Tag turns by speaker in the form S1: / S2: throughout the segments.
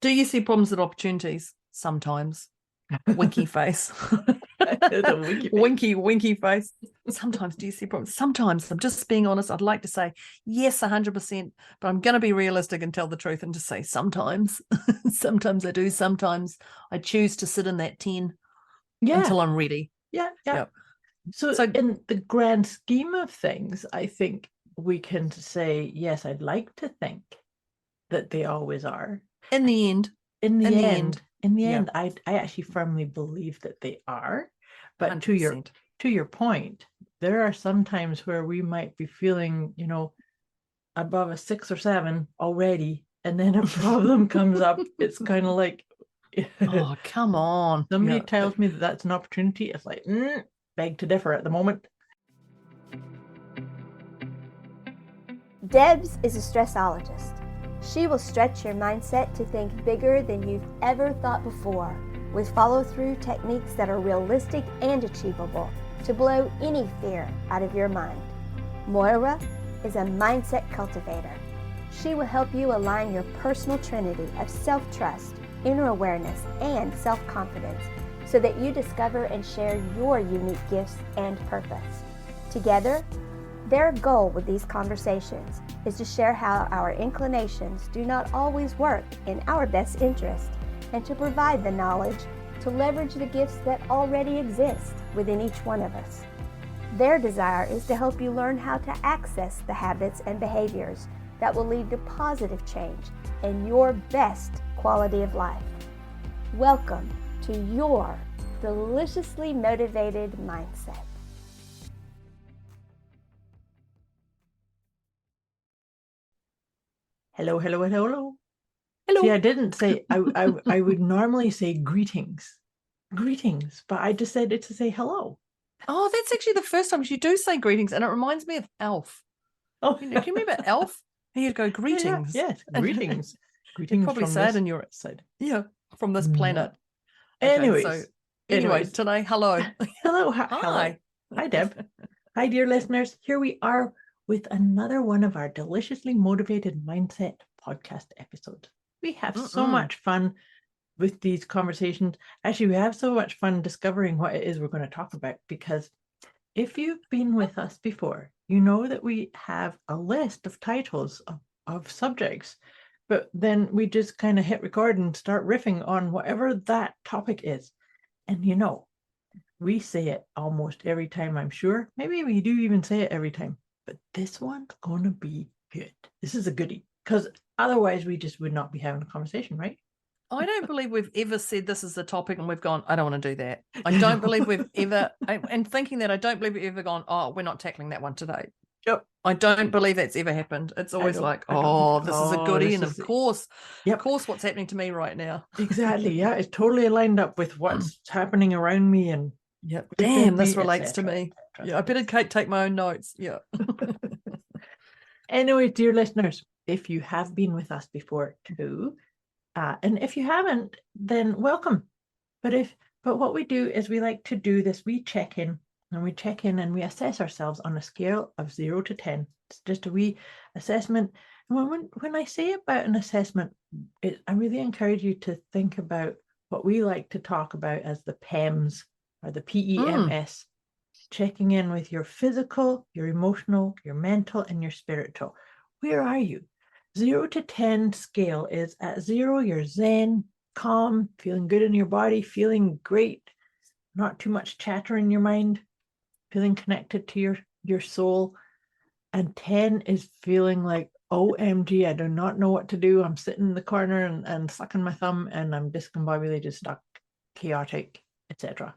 S1: Do you see problems and opportunities? Sometimes. Winky face.
S2: The winky face.
S1: Winky face. Sometimes do you see problems? Sometimes, I'm just being honest. I'd like to say yes, 100%, but I'm going to be realistic and tell the truth and just say sometimes. Sometimes I do. Sometimes I choose to sit in that 10 until I'm ready.
S2: Yeah.
S1: Yep.
S2: So in the grand scheme of things, I think we can say, yes, I'd like to think that they always are.
S1: In the end.
S2: In the end, I actually firmly believe that they are. But
S1: 100%.
S2: to your point, there are some times where we might be feeling, above a 6 or 7 already, and then a problem comes up. It's kind of like,
S1: oh, come on.
S2: Somebody tells me that that's an opportunity. It's like, beg to differ at the moment.
S3: Debz is a stressologist. She will stretch your mindset to think bigger than you've ever thought before, with follow-through techniques that are realistic and achievable to blow any fear out of your mind. Moira is a mindset cultivator. She will help you align your personal trinity of self-trust, inner awareness, and self-confidence so that you discover and share your unique gifts and purpose. Together, their goal with these conversations is to share how our inclinations do not always work in our best interest and to provide the knowledge to leverage the gifts that already exist within each one of us. Their desire is to help you learn how to access the habits and behaviors that will lead to positive change and your best quality of life. Welcome to your deliciously motivated mindset.
S2: Hello. See, I didn't say, I would normally say greetings, but I decided to say hello.
S1: Oh, that's actually the first time you do say greetings, and it reminds me of Alf.
S2: Oh,
S1: do you remember Alf? He'd go greetings.
S2: Yes, greetings. Greetings.
S1: Probably
S2: from
S1: sad
S2: this
S1: in your
S2: side.
S1: Yeah, from this planet.
S2: Okay,
S1: anyways, today, hello.
S2: Hello.
S1: Hi.
S2: Hi, Deb. Hi, dear listeners. Here we are with another one of our Deliciously Motivated Mindset podcast episodes. We have so much fun with these conversations. Actually, we have so much fun discovering what it is we're going to talk about, because if you've been with us before, you know that we have a list of titles of subjects, but then we just kind of hit record and start riffing on whatever that topic is. And we say it almost every time, I'm sure. Maybe we do even say it every time, but this one's going to be good. This is a goodie, because otherwise we just would not be having a conversation, right?
S1: I don't believe we've ever said this is the topic and we've gone, I don't want to do that. I don't believe we've ever, and thinking that, I don't believe we've ever gone, oh, we're not tackling that one today.
S2: Yep.
S1: I don't believe that's ever happened. It's always like, this is a goodie. And of course, what's happening to me right now.
S2: Exactly. Yeah. It's totally aligned up with what's happening around me. And
S1: damn, this relates to me. Yeah. I better take my own notes. Yeah.
S2: Anyway, dear listeners, if you have been with us before too, and if you haven't, then welcome. But what we do is we like to do this, we check in and we assess ourselves on a scale of 0 to 10. It's just a wee assessment. And when I say about an assessment, I really encourage you to think about what we like to talk about as the PEMS, or the PEMS, checking in with your physical, your emotional, your mental, and your spiritual. Where are you? 0 to 10 scale is at 0, you're zen, calm, feeling good in your body, feeling great, not too much chatter in your mind, feeling connected to your soul. And 10 is feeling like, OMG, I do not know what to do. I'm sitting in the corner and sucking my thumb, and I'm discombobulated, stuck, chaotic, etc.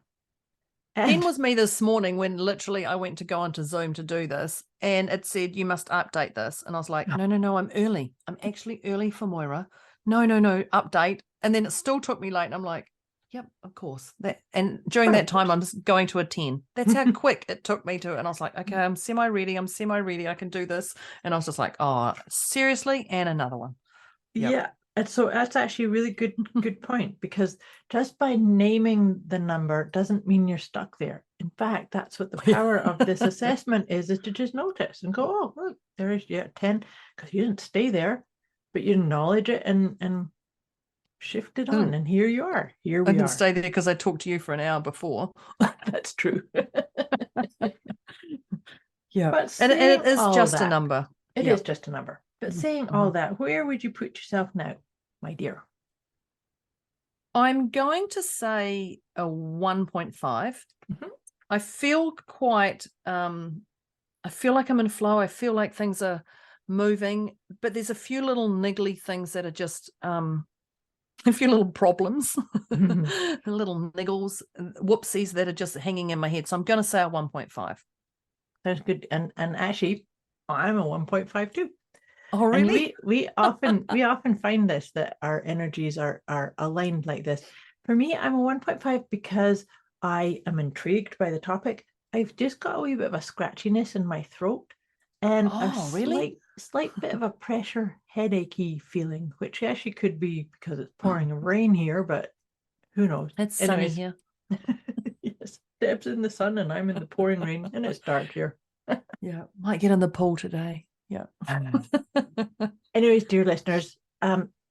S1: 10 was me this morning when literally I went to go onto Zoom to do this, and it said, you must update this. And I was like, no, I'm early. I'm actually early for Moira. No, update. And then it still took me late. And I'm like, yep, of course. And during that time, I'm just going to a 10. That's how quick it took me to. And I was like, okay, I'm semi-ready. I can do this. And I was just like, oh, seriously? And another one.
S2: Yep. Yeah. And so that's actually a really good point, because just by naming the number doesn't mean you're stuck there. In fact, that's what the power of this assessment is to just notice and go, oh, look, there is 10, because you didn't stay there, but you acknowledge it and shifted on, and here you are. Here
S1: I
S2: we
S1: can
S2: are.
S1: stay there because I talked to you for an hour before.
S2: That's true.
S1: Yeah.
S2: But
S1: And it is
S2: all
S1: just a
S2: that,
S1: number.
S2: It
S1: Yeah.
S2: is just a number. But
S1: Mhm,
S2: saying all that, where would you put yourself now, my dear?
S1: I'm going to say a 1.5.
S2: Mhm.
S1: I feel quite I feel like I'm in flow. I feel like things are moving, but there's a few little niggly things that are just a few little problems, little niggles, whoopsies that are just hanging in my head. So I'm going to say a 1.5.
S2: Sounds good. And actually, I'm a 1.5 too.
S1: Oh, really?
S2: And we often find this, that our energies are aligned like this. For me, I'm a 1.5 because I am intrigued by the topic. I've just got a wee bit of a scratchiness in my throat and
S1: Oh, really?
S2: slight bit of a pressure headachy feeling, which actually could be because it's pouring rain here, but who knows?
S1: It's sunny
S2: Anyways,
S1: here.
S2: yes, Deb's in the sun and I'm in the pouring rain, and it's dark here.
S1: Yeah, might get in the pool today. Yeah.
S2: Anyways, dear listeners,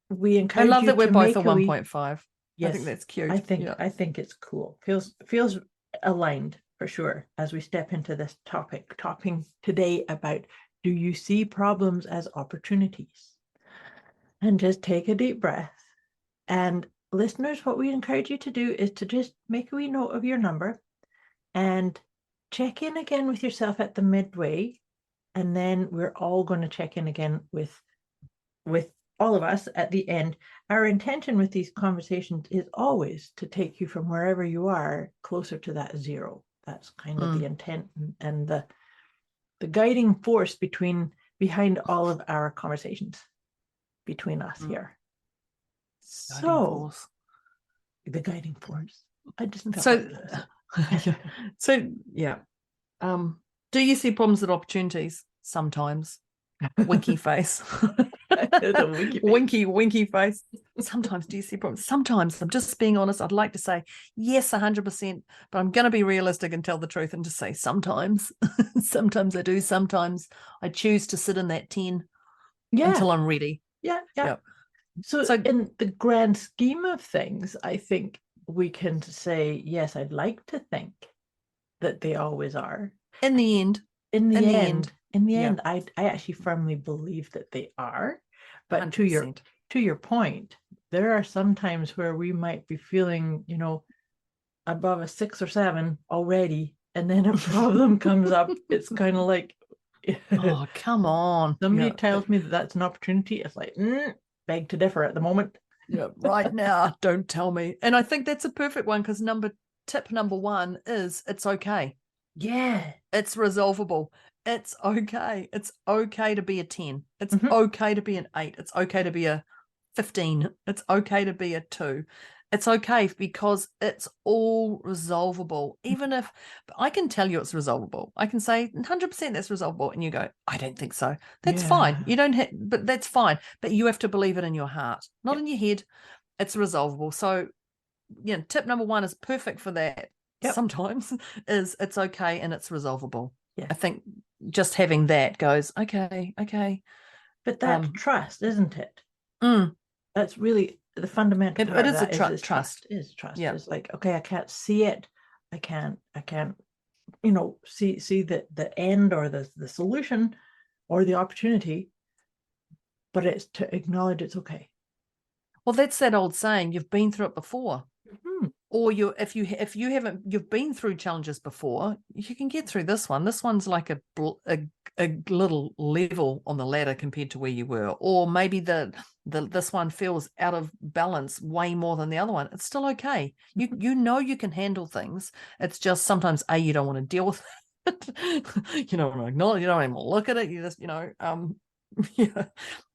S2: we
S1: I
S2: encourage
S1: love
S2: you
S1: that we're
S2: to
S1: both
S2: make
S1: a
S2: a wee.
S1: 1.5. I think
S2: Yes,
S1: that's cute.
S2: I think
S1: Yeah.
S2: I think it's cool. Feels aligned for sure as we step into this topic, talking today about, do you see problems as opportunities? And just take a deep breath. And listeners, what we encourage you to do is to just make a wee note of your number and check in again with yourself at the midway. And then we're all going to check in again with all of us at the end. Our intention with these conversations is always to take you from wherever you are closer to that zero. That's kind of the intent and the guiding force behind all of our conversations between us here. So the guiding force. I just felt
S1: so
S2: like
S1: yeah. So yeah. Do you see problems and opportunities? Sometimes. Winky face. winky face. Sometimes do you see problems? Sometimes, I'm just being honest, I'd like to say yes 100%, but I'm going to be realistic and tell the truth and just say sometimes. Sometimes I do. Sometimes I choose to sit in that 10 until I'm ready.
S2: Yeah.
S1: Yep.
S2: So in the grand scheme of things, I think we can say, yes, I'd like to think that they always are.
S1: In the end,
S2: I actually firmly believe that they are. But
S1: 100%.
S2: to your point, there are some times where we might be feeling, above a 6 or 7 already, and then a problem comes up. It's kind of like,
S1: oh, come on.
S2: Somebody tells me that that's an opportunity. It's like, beg to differ at the moment.
S1: Yeah, right now, don't tell me. And I think that's a perfect one, because tip number 1 is it's okay.
S2: Yeah.
S1: It's resolvable. It's okay. It's okay to be a 10. It's okay to be an 8. It's okay to be a 15. It's okay to be a 2. It's okay because it's all resolvable. Even if I can tell you it's resolvable, I can say 100% that's resolvable, and you go, I don't think so. That's fine. You don't but that's fine. But you have to believe it in your heart, not in your head. It's resolvable. So, tip number 1 is perfect for that. Sometimes is it's okay and it's resolvable.
S2: Yeah.
S1: I think just having that goes, okay.
S2: But that's trust, isn't it?
S1: Mm.
S2: That's really the fundamental part.
S1: It is
S2: a
S1: trust.
S2: Trust.
S1: Yeah.
S2: It's like, okay, I can't see it. I can't, see the end or the solution or the opportunity, but it's to acknowledge it's okay.
S1: Well, that's that old saying, you've been through it before. Or if you haven't, you've been through challenges before, you can get through this one. This one's like a little level on the ladder compared to where you were, or maybe this one feels out of balance way more than the other one. It's still okay. You know you can handle things. It's just sometimes you don't want to deal with it. You don't want to acknowledge. You don't even look at it. You just yeah.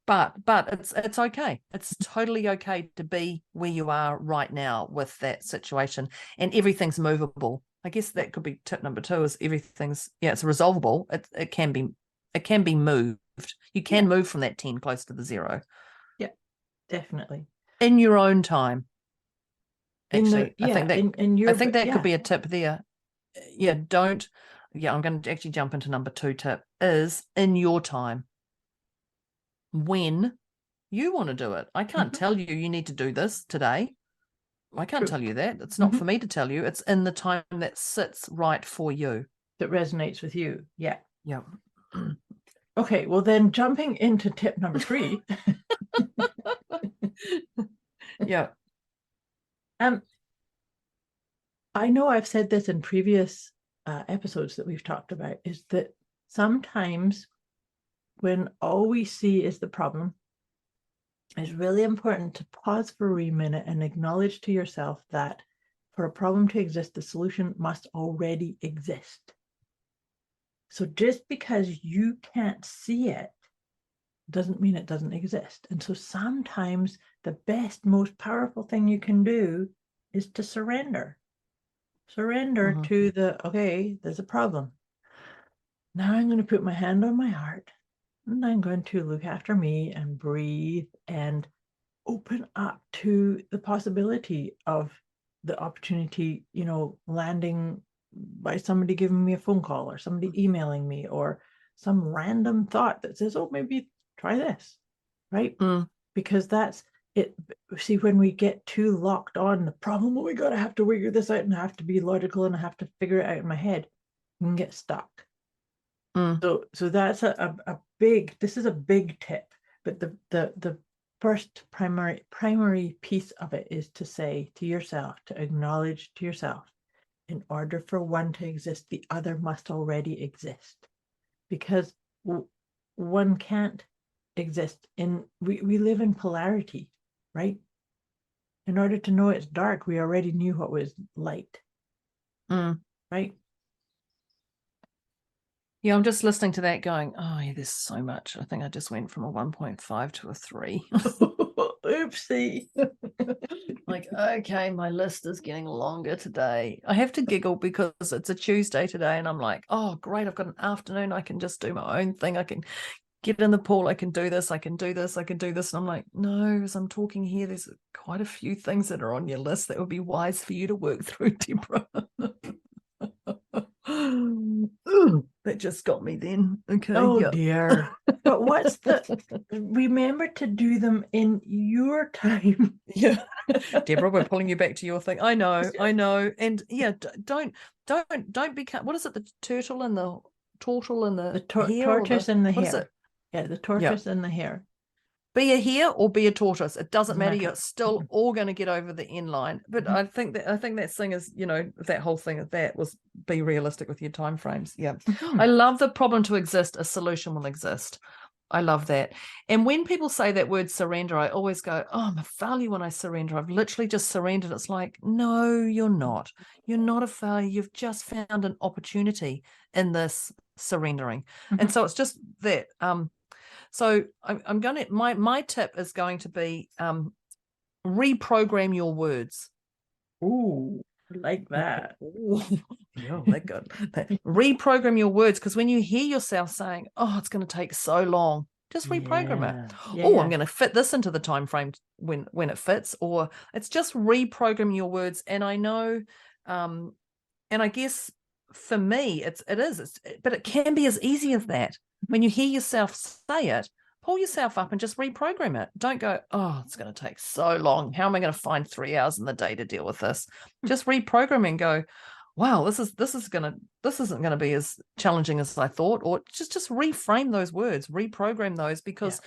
S1: But it's okay. It's totally okay to be where you are right now with that situation, and everything's movable. I guess that could be tip number 2 is everything's it's resolvable. It can be moved. You can move from that 10 close to the 0.
S2: Yeah, definitely.
S1: In your own time. Actually, I think that could be a tip there. Yeah, I'm going to actually jump into number 2 tip is in your time. When You want to do it. I can't
S2: Mhm.
S1: tell you need to do this today. I can't
S2: True.
S1: tell you that. It's not
S2: Mhm.
S1: for me to tell you. It's in the time that sits right for you.
S2: That resonates with you. Yeah.
S1: Yeah.
S2: Okay, well then jumping into tip number 3.
S1: Yeah.
S2: I know I've said this in previous episodes that we've talked about, is that sometimes when all we see is the problem, it's really important to pause for a wee minute and acknowledge to yourself that for a problem to exist, the solution must already exist. So just because you can't see it doesn't mean it doesn't exist. And so sometimes the best, most powerful thing you can do is to surrender. Surrender
S1: Mhm.
S2: to the, okay, there's a problem. Now I'm going to put my hand on my heart and I'm going to look after me and breathe and open up to the possibility of the opportunity, landing by somebody giving me a phone call or somebody emailing me or some random thought that says, oh, maybe try this, right? Because that's it. See, when we get too locked on the problem, oh my God, I have to figure this out and I have to be logical and I have to figure it out in my head, we can get stuck. So that's a big, this is a big tip, but the first primary piece of it is to say to yourself, to acknowledge to yourself, in order for one to exist, the other must already exist, because one can't exist we live in polarity, right? In order to know it's dark, we already knew what was light, right?
S1: Yeah, I'm just listening to that going, oh, yeah, there's so much. I think I just went from a 1.5 to a 3.
S2: Oopsie.
S1: Like, okay, my list is getting longer today. I have to giggle because it's a Tuesday today and I'm like, oh, great, I've got an afternoon. I can just do my own thing. I can get in the pool. I can do this. I can do this. I can do this. And I'm like, no, as I'm talking here, there's quite a few things that are on your list that would be wise for you to work through, Deborah. That just got me then. Okay.
S2: Oh
S1: yep.
S2: dear. But remember to do them in your time.
S1: Yeah. Deborah, we're pulling you back to your thing. I know. And yeah, don't become, what is it? The turtle and the hare?
S2: Tortoise and the
S1: what
S2: hare.
S1: is it?
S2: Yeah, the tortoise and the hare.
S1: Be a hare or be a tortoise. It doesn't matter.
S2: Matter.
S1: You're still all going to get over the end line. But I think that thing is, that whole thing of that was be realistic with your time frames. Yeah. I love the problem to exist, a solution will exist. I love that. And when people say that word surrender, I always go, oh, I'm a failure when I surrender. I've literally just surrendered. It's like, no, you're not. You're not a failure. You've just found an opportunity in this surrendering. And so it's just that. So I'm going to, my tip is going to be reprogram your words.
S2: Ooh, like that.
S1: Yeah, that good. Reprogram your words, because when you hear yourself saying, oh, it's going to take so long, just reprogram it. Oh, I'm going to fit this into the time frame when it fits, or it's just reprogram your words. And I know, and I guess for me, but it can be as easy as that. When you hear yourself say it, pull yourself up and just reprogram it. Don't go, oh, it's going to take so long. How am I going to find 3 hours in the day to deal with this? Just reprogram and go, wow, this isn't going to be as challenging as I thought. Or just reframe those words, reprogram those, because,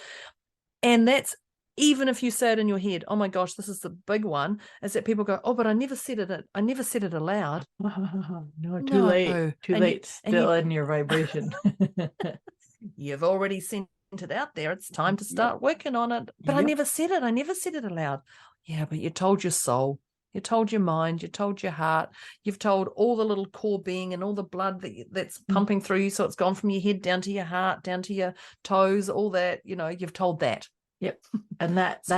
S1: and that's, even if you say it in your head, oh my gosh, this is the big one, is that people go, oh, but I never said it aloud.
S2: No, too late. Too late. Still in your vibration.
S1: You've already sent it out there. It's time to start working on it. But I never said it aloud. Yeah, but you told your soul, you told your mind, you told your heart, you've told all the little core being and all the blood that's pumping through you. So it's gone from your head down to your heart, down to your toes, all that, you've told that.
S2: Yep. And that's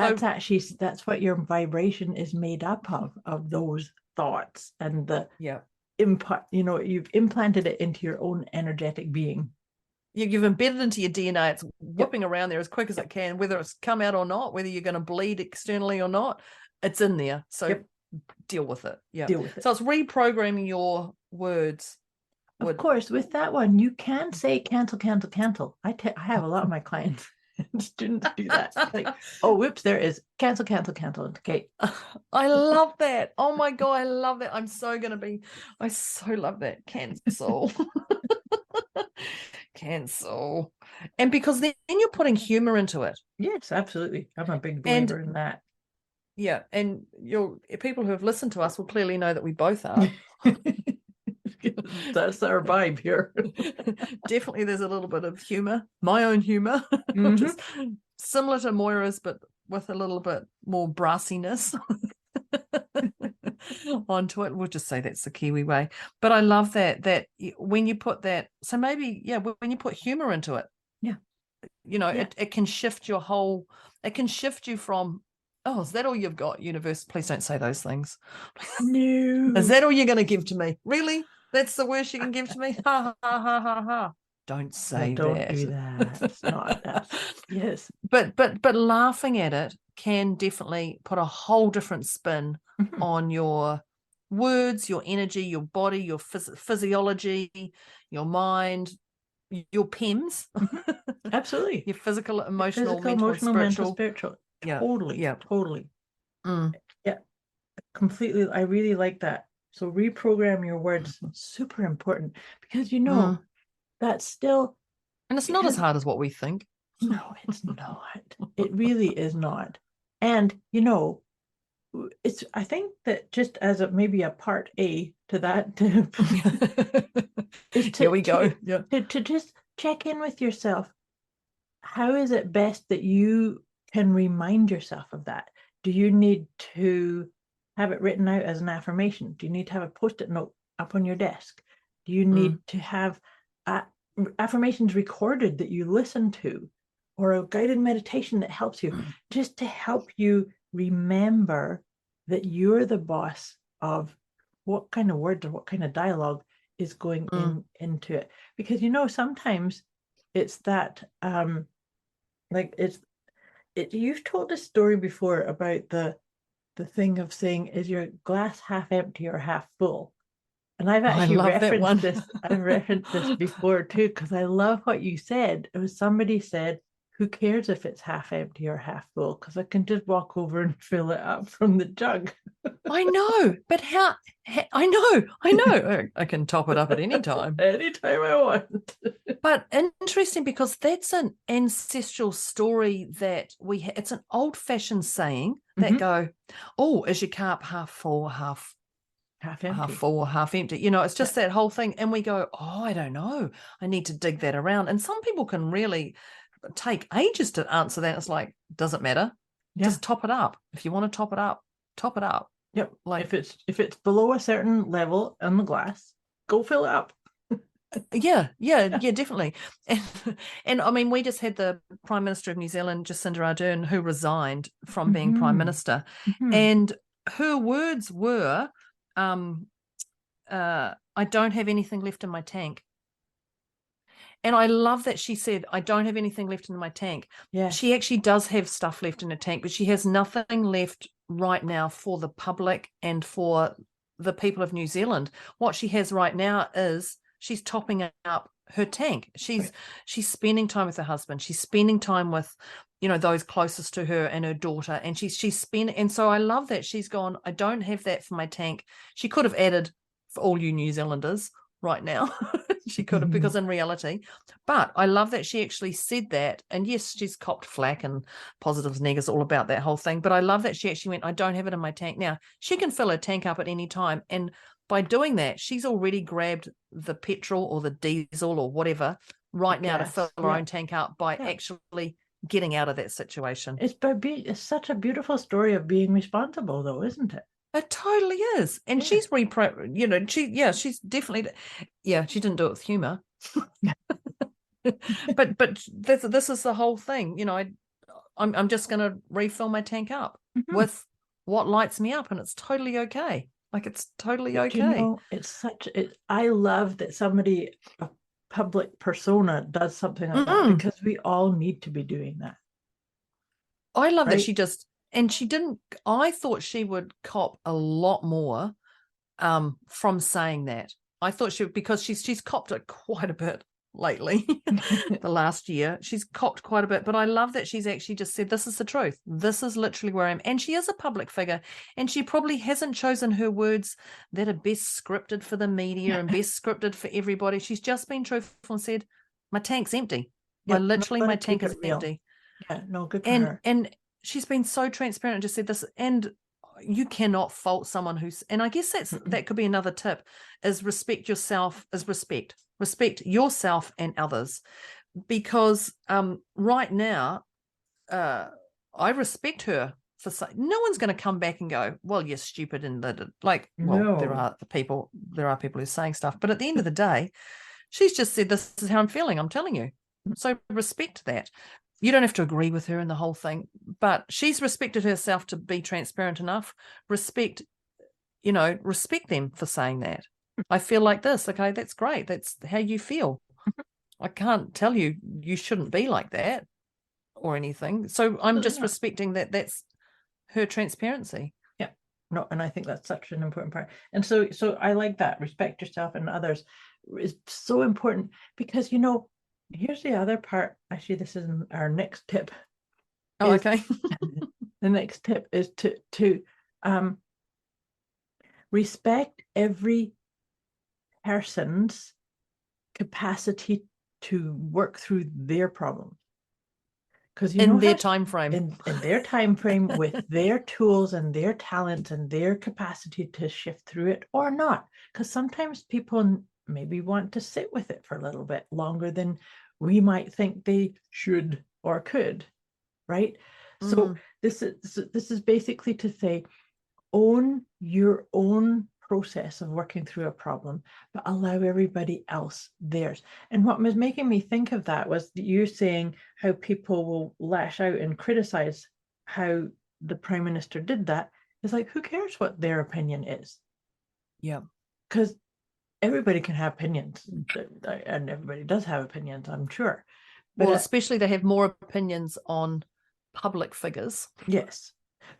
S2: what your vibration is made up of those thoughts and the input, you've implanted it into your own energetic being.
S1: You've embedded into your DNA. It's whipping around there as quick as it can, whether it's come out or not, whether you're going to bleed externally or not, it's in there. So deal with it. Yeah.
S2: Deal with it.
S1: So it's reprogramming your words.
S2: Of course, with that one, you can say cancel. I have a lot of my clients Students do that. Like, oh, whoops, there is cancel. Okay.
S1: I love that. Oh my God, I love that. I so love that. Cancel. Cancel. And because then you're putting humor into it.
S2: Yes, absolutely. I'm a big believer in that.
S1: Yeah. And people who have listened to us will clearly know that we both are.
S2: That's our vibe here.
S1: Definitely there's a little bit of humor, my own humor, which is similar to Moira's, but with a little bit more brassiness onto it. We'll just say that's the Kiwi way. But I love that when you put that, so maybe, when you put humor into it, it can shift it can shift you from, oh, is that all you've got, universe? Please don't say those things.
S2: No.
S1: Is that all you're going to give to me? Really? That's the worst you can give to me? Ha, ha, ha, ha, ha. Don't say
S2: don't
S1: that.
S2: do that. It's not. Yes.
S1: But laughing at it can definitely put a whole different spin on your words, your energy, your body, your physiology, your mind, your PEMS.
S2: Absolutely.
S1: Your physical, emotional, mental,
S2: spiritual.
S1: Yeah.
S2: Totally.
S1: Yeah.
S2: Totally.
S1: Mm.
S2: Yeah. Completely. I really like that. So reprogram your words. Super important, because that's still,
S1: and it's not as hard as what we think.
S2: No, it's not. It really is not. And it's, I think that just as maybe a part A to that,
S1: Here we go.
S2: To just check in with yourself. How is it best that you can remind yourself of that? Do you need to have it written out as an affirmation? Do you need to have a post-it note up on your desk? Do you need to have affirmations recorded that you listen to, or a guided meditation that helps you, just to help you remember that you're the boss of what kind of words or what kind of dialogue is going into it? Because sometimes it's that you've told a story before about the thing of saying, is your glass half empty or half full? And I've actually referenced this. I've referenced this before too, because I love what you said. It was, somebody said, who cares if it's half empty or half full? Because I can just walk over and fill it up from the jug.
S1: I know, but how? I know. I can top it up at any time.
S2: Anytime I want.
S1: But interesting, because that's an ancestral story that it's an old-fashioned saying that go, oh, is your cup half full, half empty? Half full, half empty. It's just that whole thing. And we go, oh, I don't know. I need to dig that around. And some people can really take ages to answer that. It's like, doesn't matter. Yeah. Just top it up. If you want to top it up, top it up.
S2: Yep. Like if it's below a certain level on the glass, go fill it up.
S1: Yeah, definitely. And I mean, we just had the Prime Minister of New Zealand, Jacinda Ardern, who resigned from being Prime Minister, and her words were, I don't have anything left in my tank. And I love that she said, I don't have anything left in my tank. Yeah. She actually does have stuff left in her tank, but she has nothing left right now for the public and for the people of New Zealand. What she has right now is she's topping up her tank. She's spending time with her husband. She's spending time with, those closest to her and her daughter. And she's spending. And so I love that she's gone, I don't have that for my tank. She could have added, for all you New Zealanders right now, she could have, because in reality, but I love that she actually said that. And yes, she's copped flack and positives, negatives, all about that whole thing. But I love that she actually went, I don't have it in my tank now. She can fill her tank up at any time. And by doing that, she's already grabbed the petrol or the diesel or whatever right now to fill her own tank up by actually getting out of that situation.
S2: It's such a beautiful story of being responsible, though, isn't it?
S1: It totally is. And she's she's definitely, she didn't do it with humor. but this is the whole thing. I'm just going to refill my tank up with what lights me up, and it's totally okay. Like, it's totally okay.
S2: I love that somebody, a public persona, does something like that, because we all need to be doing that.
S1: I love that she just, and she didn't, I thought she would cop a lot more from saying that. I thought she would, because she's copped it quite a bit lately. The last year she's cocked quite a bit, but I love that she's actually just said, this is the truth, this is literally where I am. And she is a public figure, and she probably hasn't chosen her words that are best scripted for the media and best scripted for everybody. She's just been truthful and said, my tank's empty.
S2: Yep,
S1: My tank is empty.
S2: Yeah, no, good for her.
S1: And she's been so transparent and just said this. And you cannot fault someone who's, and I guess that could be another tip, is respect yourself, respect yourself and others. Because right now, I respect her for saying, no one's going to come back and go, well, you're stupid, and like, well,
S2: No.
S1: there are people who are saying stuff, but at the end of the day, she's just said, this is how I'm feeling, I'm telling you. So respect that. You don't have to agree with her in the whole thing, but she's respected herself to be transparent enough. Respect them for saying that. I feel like this. Okay, that's great. That's how you feel. I can't tell you shouldn't be like that or anything. So I'm just respecting that. That's her transparency.
S2: Yeah. No, and I think that's such an important part. And so I like that. Respect yourself and others is so important, because, here's the other part. Actually, this is our next tip.
S1: Oh, okay.
S2: The next tip is to respect every person's capacity to work through their problem. Because
S1: in their time frame.
S2: In their time frame, with their tools and their talents and their capacity to shift through it or not. Because sometimes people maybe want to sit with it for a little bit longer than we might think they should or could, right? So this is basically to say, own your own process of working through a problem, but allow everybody else theirs. And what was making me think of that was you saying how people will lash out and criticize how the Prime Minister did that. It's like, who cares what their opinion is?
S1: Yeah.
S2: Because everybody can have opinions, and everybody does have opinions, I'm sure. But
S1: well, especially they have more opinions on public figures.
S2: Yes.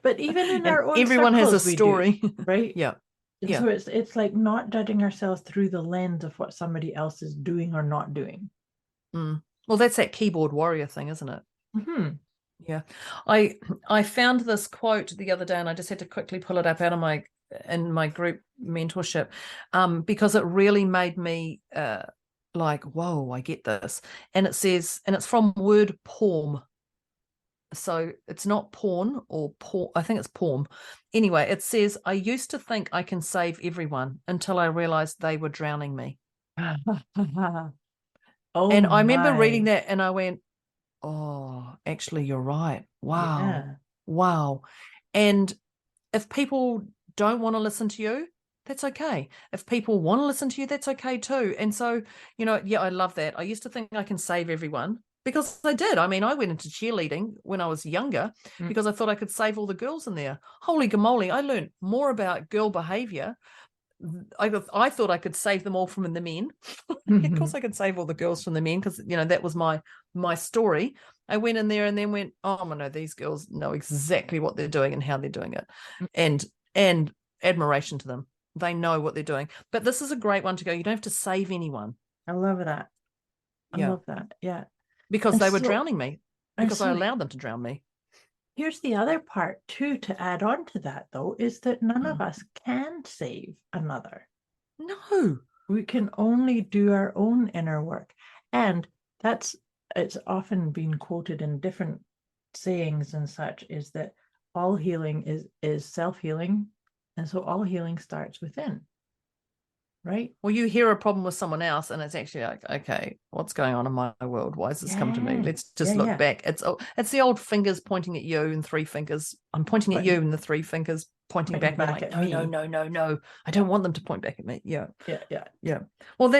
S2: But even in our own
S1: everyone has a
S2: circles,
S1: story,
S2: right?
S1: Yeah.
S2: And
S1: yeah.
S2: so it's like not judging ourselves through the lens of what somebody else is doing or not doing.
S1: Well, that's that keyboard warrior thing, isn't it?
S2: Mm-hmm.
S1: Yeah. I found this quote the other day, and I just had to quickly pull it up out of in my group mentorship, because it really made me like, whoa, I get this. And it says, and it's from word porn. So it's not porn or porn. I think it's porn. Anyway, it says, I used to think I can save everyone until I realized they were drowning me.
S2: Oh,
S1: and I remember reading that and I went, oh, actually, you're right. Wow.
S2: Yeah.
S1: Wow. And if people don't want to listen to you, that's okay. If people want to listen to you, that's okay too. And so, yeah, I love that. I used to think I can save everyone, because I did. I mean, I went into cheerleading when I was younger because I thought I could save all the girls in there. Holy gamoly, I learned more about girl behavior. I thought I could save them all from the men. Of course I could save all the girls from the men, because, that was my story. I went in there and then went, oh, no, these girls know exactly what they're doing and how they're doing it. And admiration to them. They know what they're doing. But this is a great one to go. You don't have to save anyone.
S2: I love that. I love that. Yeah.
S1: Because they were drowning me. Because I allowed them to drown me.
S2: Here's the other part too, to add on to that though, is that none of us can save another.
S1: No.
S2: We can only do our own inner work. And it's often been quoted in different sayings and such, is that all healing is self-healing. And so all healing starts within. Right?
S1: Well, you hear a problem with someone else and it's actually like, okay, what's going on in my world? Why has this come to me? Let's just look back. It's the old fingers pointing at you and three fingers. I'm pointing at you and the three fingers pointing back at me. No. I don't want them to point back at me. Yeah. Well,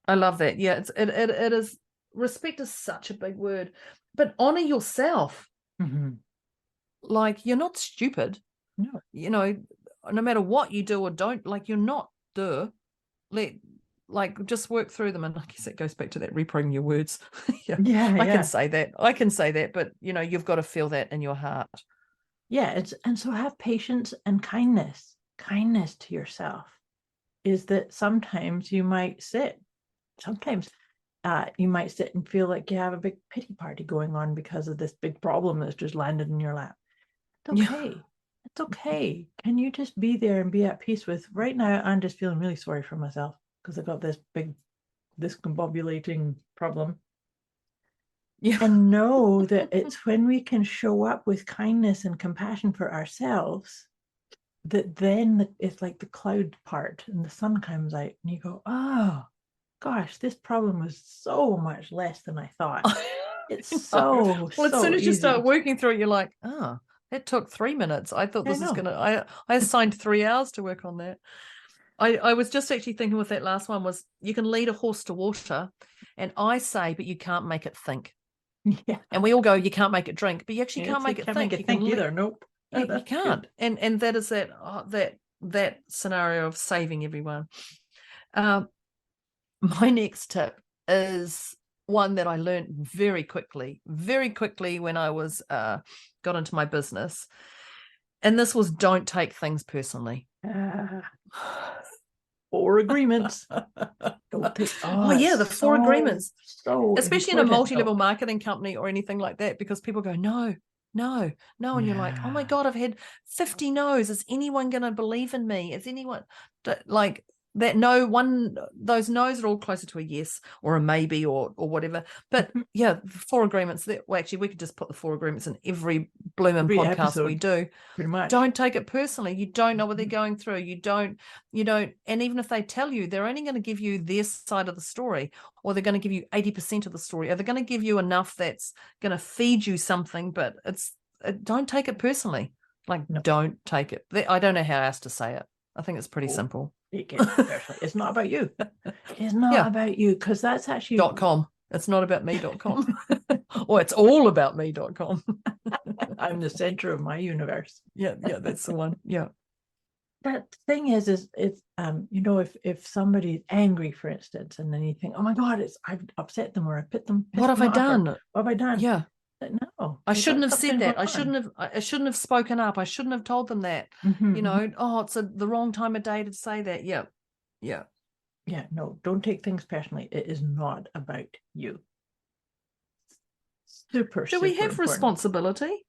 S1: I love that. Yeah, it is. Respect is such a big word, but honor yourself.
S2: Mm-hmm.
S1: Like, you're not stupid.
S2: No.
S1: No matter what you do or don't, like, you're not just work through them. And I guess it goes back to that reprogramming your words. I can say that, but you've got to feel that in your heart. And
S2: so have patience and kindness to yourself is that sometimes you might sit and feel like you have a big pity party going on because of this big problem that's just landed in your lap. It's okay.
S1: Yeah.
S2: It's okay. Can you just be there and be at peace with, right now, I'm just feeling really sorry for myself because I got this big discombobulating problem.
S1: Yeah.
S2: And know that it's when we can show up with kindness and compassion for ourselves that then it's like the cloud part and the sun comes out and you go, oh gosh, this problem was so much less than I thought. It's
S1: Well, as soon as you
S2: easy.
S1: start working through it, you're like, oh, that took 3 minutes. I thought this was I assigned 3 hours to work on that. I was just actually thinking with that last one was you can lead a horse to water, and I say, but you can't make it think.
S2: Yeah.
S1: And we all go, you can't make it drink, but you actually can't make it think.
S2: You think either. Nope.
S1: You can't. And that is that scenario of saving everyone. My next tip is one that I learned very quickly when I was got into my business. And this was, don't take things personally.
S2: 4 agreements. Don't take,
S1: the 4 agreements.
S2: So
S1: especially in a multi-level marketing company or anything like that, because people go, no. And you're like, oh my God, I've had 50 no's. Is anyone going to believe in me? Is anyone like that? No one, those no's are all closer to a yes or a maybe or whatever. But yeah, 4 agreements that, well, actually we could just put the 4 agreements in every blooming podcast episode, we do.
S2: Pretty much.
S1: Don't take it personally. You don't know what they're going through. You don't, and even if they tell you, they're only going to give you their side of the story, or they're going to give you 80% of the story, or they're going to give you enough that's going to feed you something, but don't take it personally. Like, no. Don't take it. I don't know how else to say it. I think it's pretty simple.
S2: It's not about you. It's not about you, because that's actually
S1: .com. It's not about me.com. Or it's all about me.com.
S2: I'm the center of my universe.
S1: Yeah, that's the one. Yeah.
S2: That thing is if somebody's angry, for instance, and then you think, oh my God, I've upset them or I put them.
S1: What have I done?
S2: What have I done?
S1: Yeah.
S2: No,
S1: I shouldn't have said that. I shouldn't have spoken up. I shouldn't have told them that. It's the wrong time of day to say that. Yeah.
S2: No, don't take things personally. It is not about you. Do we have important
S1: responsibility?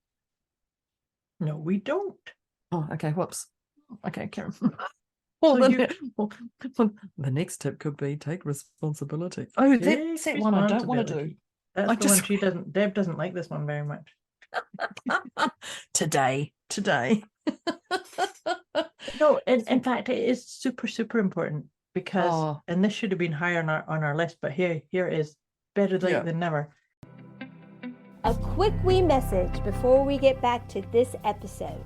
S2: No, we don't.
S1: Oh, okay. Whoops. Okay, Karen. The next tip could be take responsibility. Oh, that's that one I don't want to do.
S2: That's the one she doesn't. Deb doesn't like this one very much.
S1: Today.
S2: No, in fact, it is super, super important because, and this should have been higher on our list, but here it is. Better late than never.
S3: A quick wee message before we get back to this episode.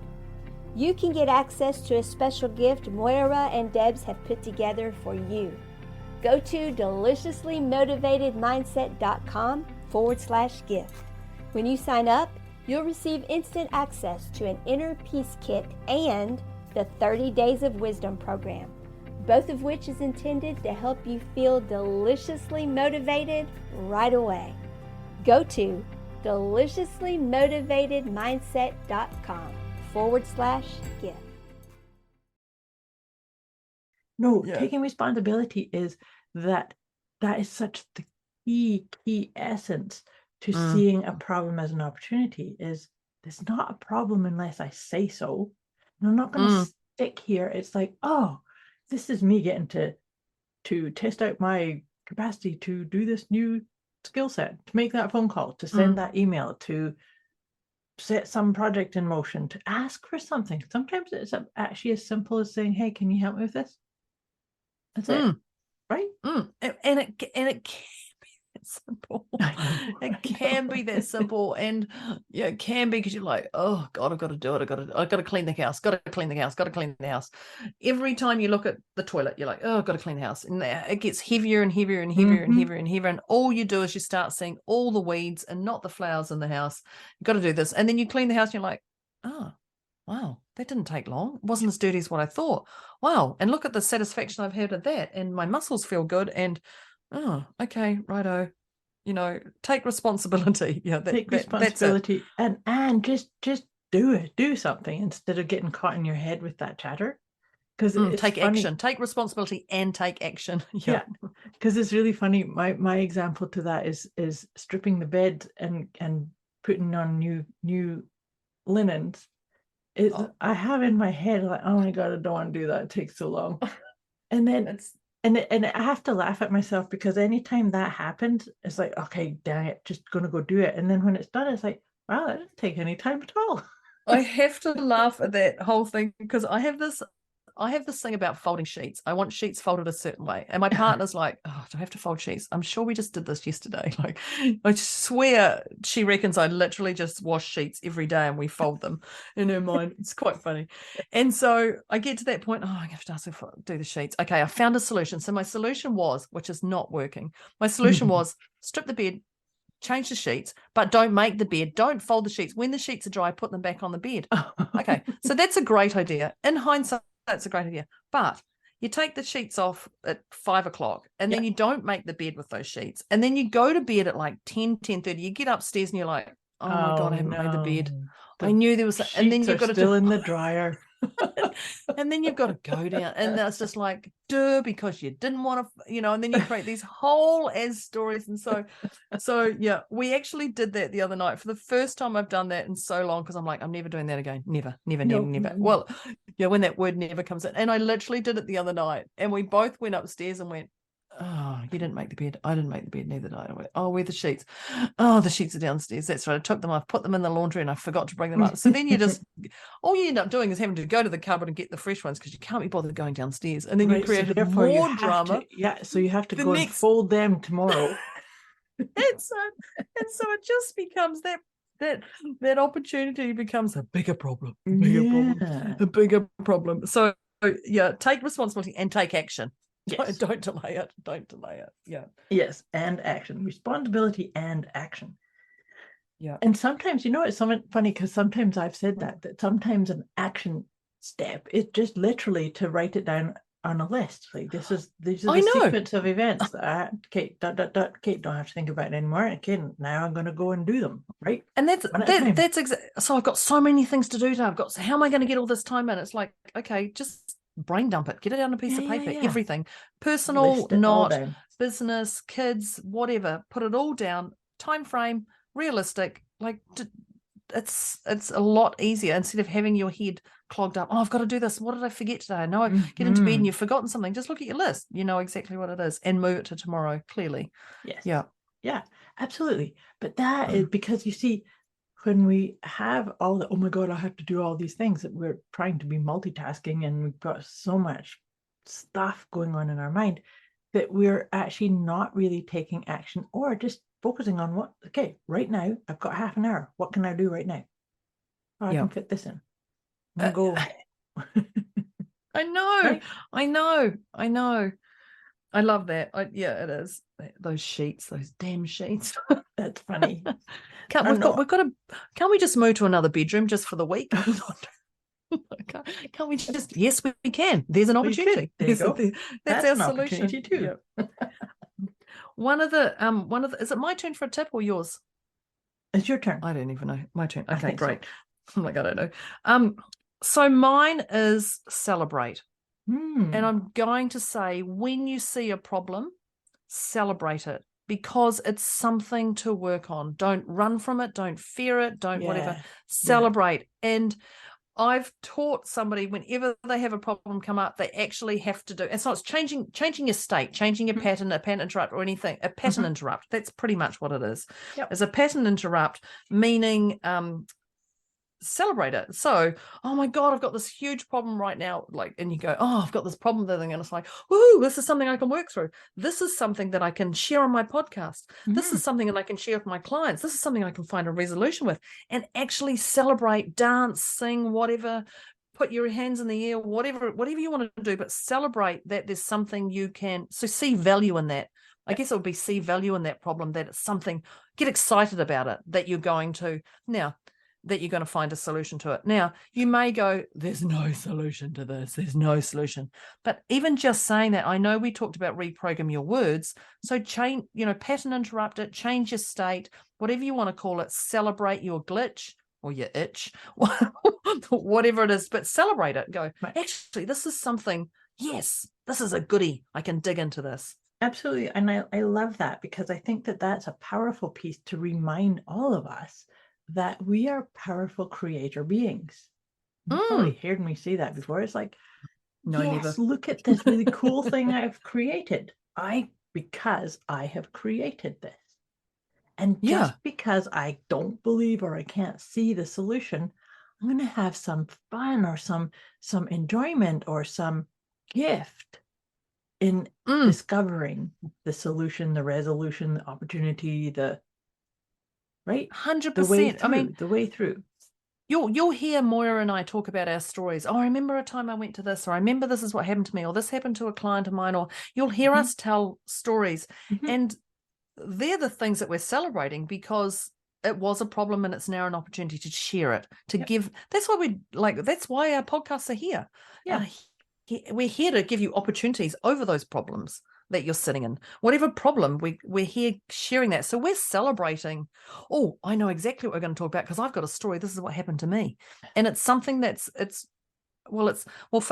S3: You can get access to a special gift Moira and Debz have put together for you. Go to deliciouslymotivatedmindset.com/gift. When you sign up, you'll receive instant access to an inner peace kit and the 30 Days of Wisdom program, both of which is intended to help you feel deliciously motivated right away. Go to deliciouslymotivatedmindset.com/gift.
S2: No, taking responsibility is that is such the key essence to seeing a problem as an opportunity. Is there's not a problem unless I say so. And I'm not going to stick here. It's like, oh, this is me getting to test out my capacity to do this new skill set, to make that phone call, to send that email, to set some project in motion, to ask for something. Sometimes it's actually as simple as saying, hey, can you help me with this? That's it, right?
S1: And it can be that simple. It can be that simple, and it can be because you're like, oh God, I've got to do it. I've got to clean the house. Got to clean the house. Every time you look at the toilet, you're like, oh, I've got to clean the house, and it gets heavier and heavier and heavier and heavier and heavier. And all you do is you start seeing all the weeds and not the flowers in the house. You've got to do this, and then you clean the house, and you're like, oh. Wow, that didn't take long. It wasn't as dirty as what I thought. Wow, and look at the satisfaction I've had of that, and my muscles feel good, and okay, righto. Take responsibility.
S2: Take responsibility, and just do it. Do something instead of getting caught in your head with that chatter, because it's
S1: take
S2: funny.
S1: action, take responsibility and take action.
S2: Yeah, because it's really funny. My example to that is stripping the bed and putting on new linens. I have in my head like, oh my God, I don't want to do that. It takes so long. And then and I have to laugh at myself, because anytime that happens, it's like, okay, dang it, just gonna go do it. And then when it's done, it's like, wow, that didn't take any time at all.
S1: I have to laugh at that whole thing, because I have this thing about folding sheets. I want sheets folded a certain way. And my partner's like, oh, do I have to fold sheets? I'm sure we just did this yesterday. Like, I swear she reckons I literally just wash sheets every day and we fold them in her mind. It's quite funny. And so I get to that point, I have to ask her to do the sheets. Okay, I found a solution. So my solution was, which is not working, my solution was strip the bed, change the sheets, but don't make the bed. Don't fold the sheets. When the sheets are dry, put them back on the bed. Okay, so that's a great idea. In hindsight, that's a great idea. But you take the sheets off at 5 o'clock and then you don't make the bed with those sheets. And then you go to bed at like 10:30. You get upstairs and you're like, oh my God, I haven't made the bed. I knew there was, and then you've got to
S2: still in the dryer.
S1: And then you've got to go down, and that's just like, duh, because you didn't want to, and then you create these whole as stories. And so yeah, we actually did that the other night for the first time. I've done that in so long, because I'm like, I'm never doing that again. Never. Well, yeah, when that word never comes in. And I literally did it the other night, and we both went upstairs and went, oh, you didn't make the bed. I didn't make the bed, neither did I. Went, oh, where are the sheets? Oh, the sheets are downstairs. That's right. I took them off, put them in the laundry, and I forgot to bring them up. So then all you end up doing is having to go to the cupboard and get the fresh ones, because you can't be bothered going downstairs. And then you created more drama.
S2: So you have to go and fold them tomorrow.
S1: and so it just becomes that opportunity becomes a bigger problem. A bigger problem. So yeah, take responsibility and take action. Yes. Don't delay it. Yeah.
S2: Yes, and action. Responsibility and action.
S1: Yeah.
S2: And sometimes, it's something funny, because sometimes I've said that sometimes an action step is just literally to write it down on a list. Like, these are the sequence of events that Kate don't have to think about it anymore. Okay, now I'm going to go and do them, right?
S1: And that's so I've got so many things to do today. How am I going to get all this time in? It's like, okay, just brain dump it, get it on a piece of paper, everything, personal, not business, kids, whatever, put it all down, time frame, realistic. Like, it's a lot easier, instead of having your head clogged up. Oh, I've got to do this. What did I forget today? No, I get into bed and you've forgotten something. Just look at your list. You know exactly what it is, and move it to tomorrow, clearly.
S2: Yes.
S1: Yeah,
S2: absolutely. But that is because, you see, when we have all the, oh my God, I have to do all these things, that we're trying to be multitasking, and we've got so much stuff going on in our mind, that we're actually not really taking action, or just focusing on okay, right now, I've got half an hour. What can I do right now? Oh, I can fit this in. I'm going to go.
S1: I know. Right? I know. I love that. It is. Those sheets, those damn sheets.
S2: That's funny.
S1: Can't we just move to another bedroom just for the week? Can't we just? Yes, we can. There's an opportunity.
S2: There you go.
S1: That's our solution
S2: too.
S1: Yeah. One of the. Is it my turn for a tip or yours?
S2: It's your turn.
S1: I don't even know. My turn. Okay, great. So. I'm like, I don't know. So mine is celebrate. And I'm going to say, when you see a problem, celebrate it, because it's something to work on. Don't run from it. Don't fear it. Don't whatever. Celebrate. And I've taught somebody, whenever they have a problem come up, they actually have to do. And so it's changing your state, changing your pattern, a pattern interrupt or anything. A pattern interrupt. That's pretty much what it is. Yep. It's a pattern interrupt, meaning celebrate it. So, oh my God, I've got this huge problem right now. Like, and you go, oh, I've got this problem thing, and it's like, woohoo, this is something I can work through. This is something that I can share on my podcast. This is something that I can share with my clients. This is something I can find a resolution with, and actually celebrate, dance, sing, whatever, put your hands in the air, whatever you want to do, but celebrate that there's something you can, so see value in that. I guess it would be see value in that problem, that it's something, get excited about it, that you're going to find a solution to it. Now, you may go, there's no solution to this. There's no solution. But even just saying that, I know we talked about reprogram your words. So pattern interrupt it, change your state, whatever you want to call it, celebrate your glitch, or your itch, whatever it is, but celebrate it. Go,
S2: Right.
S1: actually, this is something, yes, this is a goodie. I can dig into this.
S2: Absolutely. And I love that, because I think that that's a powerful piece to remind all of us that we are powerful creator beings. You've probably heard me say that before. It's like,
S1: No,
S2: yes,
S1: never.
S2: look at this really cool thing I've created. Because I have created this. And just because I don't believe or I can't see the solution, I'm going to have some fun or some enjoyment or some gift in discovering the solution, the resolution, the opportunity, right?
S1: 100%. I mean,
S2: the way through.
S1: You'll hear Moira and I talk about our stories. Oh, I remember a time I went to this, or I remember this is what happened to me, or this happened to a client of mine, or you'll hear us tell stories. And they're the things that we're celebrating, because it was a problem and it's now an opportunity to share it, to give. That's why that's why our podcasts are here.
S2: Yeah.
S1: We're here to give you opportunities over those problems that you're sitting in. Whatever problem, we're here sharing that. So we're celebrating. Oh, I know exactly what we're going to talk about, because I've got a story. This is what happened to me. And it's something for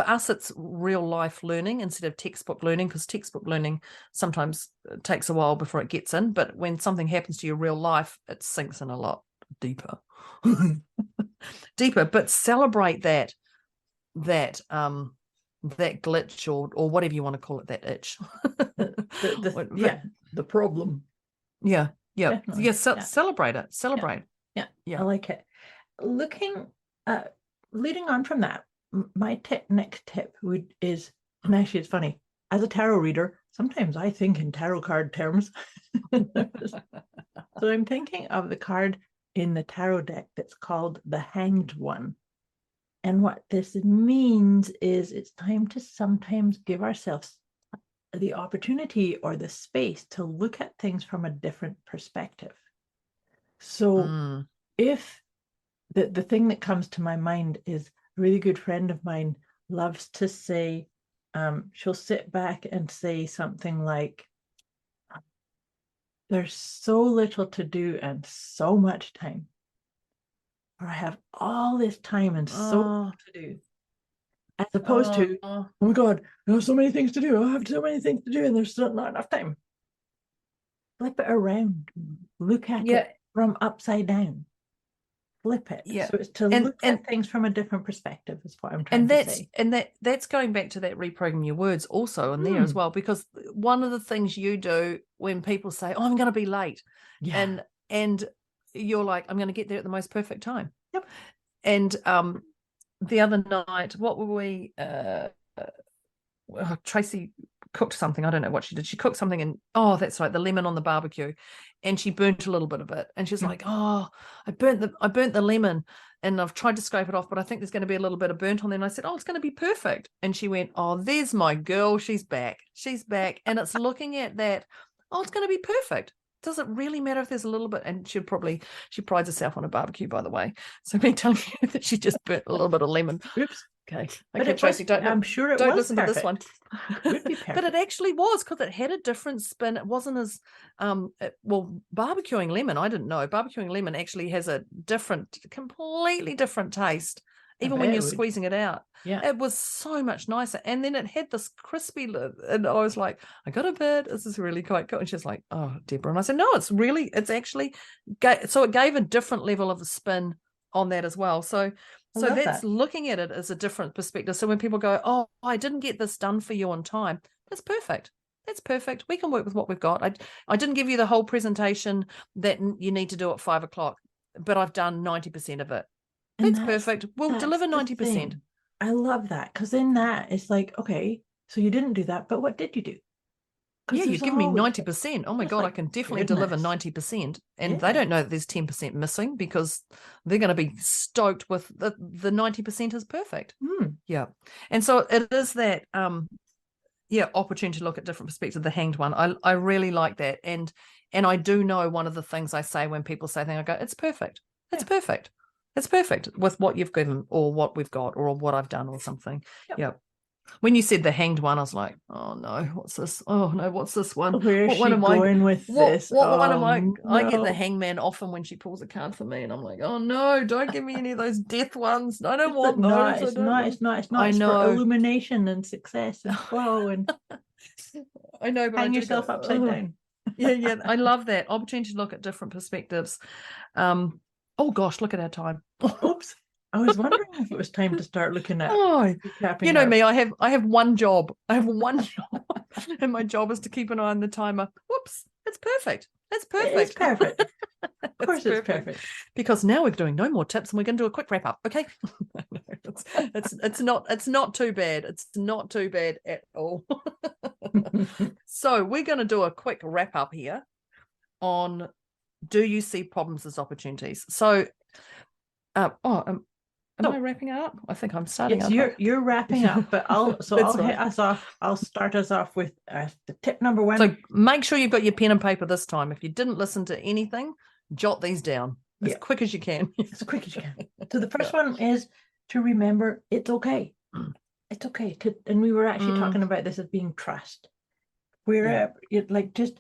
S1: us, it's real life learning instead of textbook learning, because textbook learning sometimes takes a while before it gets in. But when something happens to your real life, it sinks in a lot deeper. But celebrate that glitch or whatever you want to call it, that itch.
S2: The problem.
S1: Yeah.
S2: Definitely.
S1: Celebrate it.
S2: Yeah. I like it. Leading on from that, my next tip is, and actually it's funny, as a tarot reader, sometimes I think in tarot card terms. So I'm thinking of the card in the tarot deck that's called the Hanged One. And what this means is it's time to sometimes give ourselves the opportunity or the space to look at things from a different perspective. So if the thing that comes to my mind is a really good friend of mine loves to say, she'll sit back and say something like, there's so little to do and so much time. Or I have all this time and so little to do. As opposed to, oh my God, there's so many things to do. I have so many things to do and there's still not enough time. Flip it around. Look at it from upside down. Flip it. So it's to look at things from a different perspective is what I'm trying to say.
S1: And that's going back to that reprogram your words also in there as well, because one of the things you do when people say, oh, I'm going to be late, and you're like, I'm going to get there at the most perfect time.
S2: Yep.
S1: And the other night, what were we? Tracy cooked something. I don't know what she did. She cooked something, and that's right, the lemon on the barbecue, and she burnt a little bit of it. And she's like, I burnt the lemon, and I've tried to scrape it off, but I think there's going to be a little bit of burnt on there. And I said, it's going to be perfect. And she went, there's my girl. She's back. And it's looking at that. It's going to be perfect. Does it really matter if there's a little bit? And she prides herself on a barbecue, by the way. So me telling you that she just burnt a little bit of lemon.
S2: Oops.
S1: Okay,
S2: Tracy, I'm sure it was
S1: listen
S2: perfect.
S1: to this one.
S2: It would be perfect.
S1: But it actually was, because it had a different spin. It wasn't as barbecuing lemon. I didn't know barbecuing lemon actually has a completely different taste. Even when you're squeezing it out, it was so much nicer. And then it had this crispy, and I was like, I got a bit. This is really quite cool. And she's like, oh, Deborah. And I said, no, it's actually, so it gave a different level of a spin on that as well. So that's looking at it as a different perspective. So when people go, oh, I didn't get this done for you on time, that's perfect. That's perfect. We can work with what we've got. I didn't give you the whole presentation that you need to do at 5:00, but I've done 90% of it. That's perfect. We'll deliver 90%.
S2: I love that, because in that it's like, okay, so you didn't do that, but what did you do?
S1: Yeah, you give me 90%. Oh my God, I can definitely deliver 90%. And they don't know that there's 10% missing, because they're going to be stoked with the 90% is perfect. Yeah. And so it is that, opportunity to look at different perspectives, the Hanged One. I really like that. And I do know one of the things I say when people say things, I go, it's perfect. It's perfect. It's perfect with what you've given or what we've got or what I've done or something. Yeah. When you said the hanged one, I was like, oh no, what's this? Oh no, what's this one?
S2: Where's
S1: What
S2: she
S1: one am I
S2: going with this?
S1: What one am
S2: Oh,
S1: I? I get the
S2: no.
S1: hangman often when she pulls a card for me, and I'm like, oh no, don't give me any of those death ones. I don't want
S2: No,
S1: those.
S2: it's not. It's not. It's not.
S1: I
S2: It's for
S1: know.
S2: illumination and success and flow and
S1: I know, but
S2: hang
S1: I do
S2: yourself
S1: go,
S2: upside
S1: "Ugh."
S2: down.
S1: Yeah, I love that opportunity to look at different perspectives. Oh gosh, look at our time.
S2: Oops. I was wondering if it was time to start looking at
S1: Oh,
S2: recapping.
S1: you know me, I have one job. I have one job, and my job is to keep an eye on the timer. Whoops, it's perfect. It's perfect.
S2: It is perfect. Of course, it's perfect.
S1: Because now we're doing no more tips, and we're going to do a quick wrap up. Okay, it's not too bad. It's not too bad at all. So we're going to do a quick wrap up here on, do you see problems as opportunities? So, am I wrapping it up? I think I'm starting.
S2: You're wrapping up, but I'll hit us off. I'll start us off with the tip number 1.
S1: So make sure you've got your pen and paper this time. If you didn't listen to anything, jot these down as quick as you can.
S2: As quick as you can. So the first one is to remember it's okay. It's okay to, and we were actually talking about this as being trust. Where like just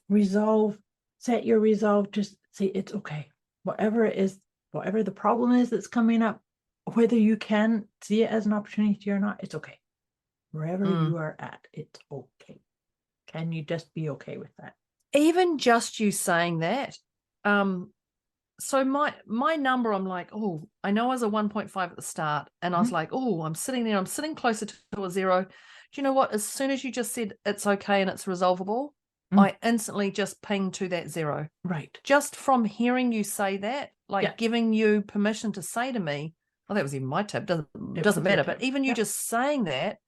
S2: resolve, set your resolve, just say it's okay. Whatever it is, whatever the problem is that's coming up, whether you can see it as an opportunity or not, it's okay. Wherever you are at, it's okay. Can you just be okay with that? Even
S1: just you saying that. So my number, I'm like, oh, I know I was a 1.5 at the start, and I was like, oh, I'm sitting closer to a 0. Do you know what? As soon as you just said it's okay and it's resolvable, I instantly just pinged to that 0.
S2: Right.
S1: Just from hearing you say that, like giving you permission to say to me, oh, that was even my tip. Doesn't matter. But even you just saying that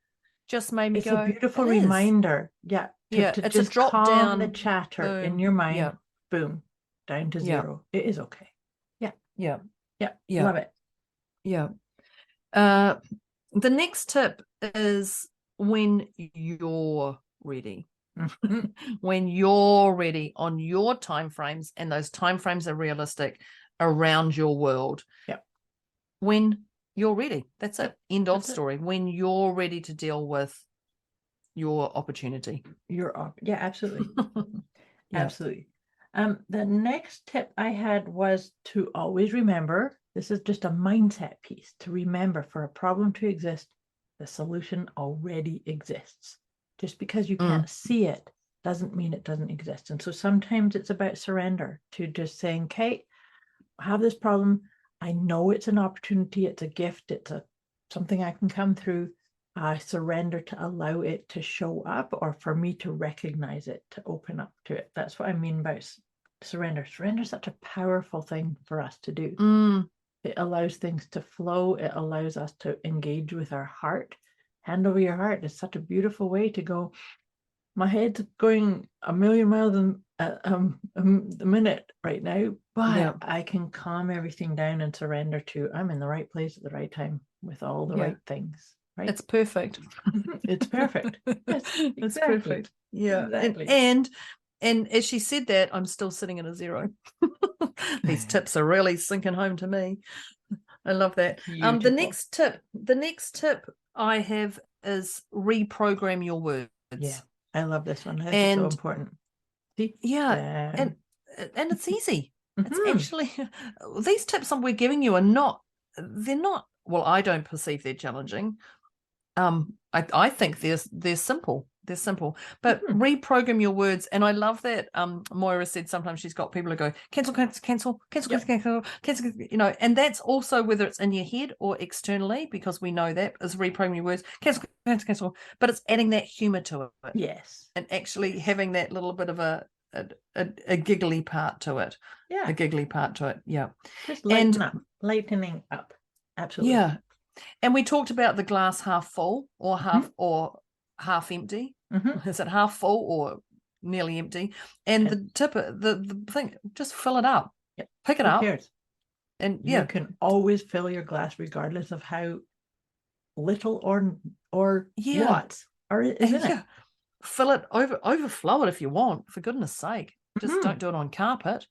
S1: just made me go.
S2: It's a beautiful reminder. Yeah. To
S1: it's
S2: just
S1: a drop
S2: calm
S1: down
S2: the chatter in your mind. Boom. Down to 0. It is okay. Yeah. Love it.
S1: Yeah. The next tip is when you're ready. When you're ready on your time frames, and those time frames are realistic around your world. When you're ready, that's it. End of story. When you're ready to deal with your opportunity.
S2: Absolutely. Absolutely. The next tip I had was to always remember, this is just a mindset piece, to remember, for a problem to exist, the solution already exists. Just because you can't see it doesn't mean it doesn't exist. And so sometimes it's about surrender, to just saying, Kate, I have this problem. I know it's an opportunity. It's a gift. It's something I can come through. I surrender to allow it to show up, or for me to recognize it, to open up to it. That's what I mean by surrender. Surrender is such a powerful thing for us to do. It allows things to flow. It allows us to engage with our heart. Hand over your heart is such a beautiful way to go. My head's going a million miles a minute right now, but I can calm everything down and surrender to, I'm in the right place at the right time with all the right things. Right?
S1: It's perfect.
S2: It's perfect. Yes, exactly.
S1: It's perfect. Yeah.
S2: Exactly.
S1: And as she said that, I'm still sitting at a 0. These tips are really sinking home to me. I love that. The next tip I have is reprogram your words.
S2: Yeah, I love this one. That's so important. See?
S1: Yeah. And it's easy. It's actually, these tips that we're giving you they're not, well, I don't perceive they're challenging. I think they're simple. They're simple, but reprogram your words. And I love that Moira said sometimes she's got people who go cancel, you know, and that's also whether it's in your head or externally, because we know that is reprogram your words, cancel, but it's adding that humor to it.
S2: Yes.
S1: And actually having that little bit of a giggly part to it.
S2: Yeah.
S1: A giggly part to it. Yeah.
S2: Just lightening up. Absolutely.
S1: Yeah. And we talked about the glass half full or half empty. Is it half full or nearly empty? And the tip, the thing, just fill it up.
S2: Yep.
S1: Pick it up. And
S2: you can always fill your glass regardless of how little or what is in it.
S1: Fill it, overflow it if you want, for goodness sake. Just don't do it on carpet.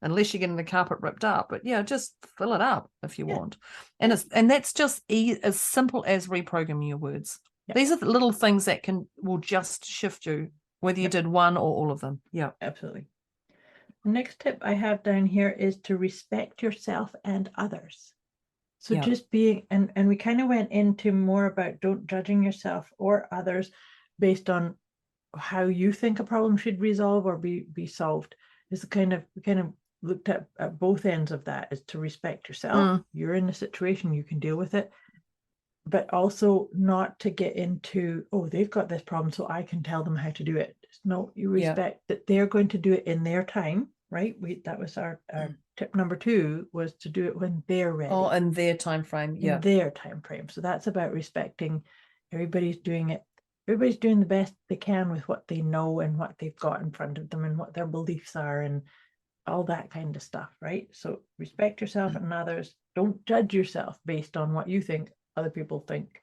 S1: unless you're getting the carpet ripped up. But yeah, just fill it up if you
S2: Yeah.
S1: want. And that's just as simple as reprogramming your words.
S2: Yeah.
S1: These are the little things that will just shift you, whether you did one or all of them. Yeah.
S2: Absolutely. The next tip I have down here is to respect yourself and others. So
S1: Yeah.
S2: just being, and we kind of went into more about don't judging yourself or others based on how you think a problem should resolve or be solved. Is we kind of looked at both ends of that, is to respect yourself. You're in the situation, you can deal with it, but also not to get into, oh, they've got this problem, so I can tell them how to do it. No, you respect that they're going to do it in their time, right? That was our tip number 2, was to do it when they're ready.
S1: Oh, in their time frame. Yeah.
S2: In their time frame. So that's about respecting. Everybody's doing it. Everybody's doing the best they can with what they know and what they've got in front of them and what their beliefs are and all that kind of stuff, right? So respect yourself and others. Don't judge yourself based on what you think other people think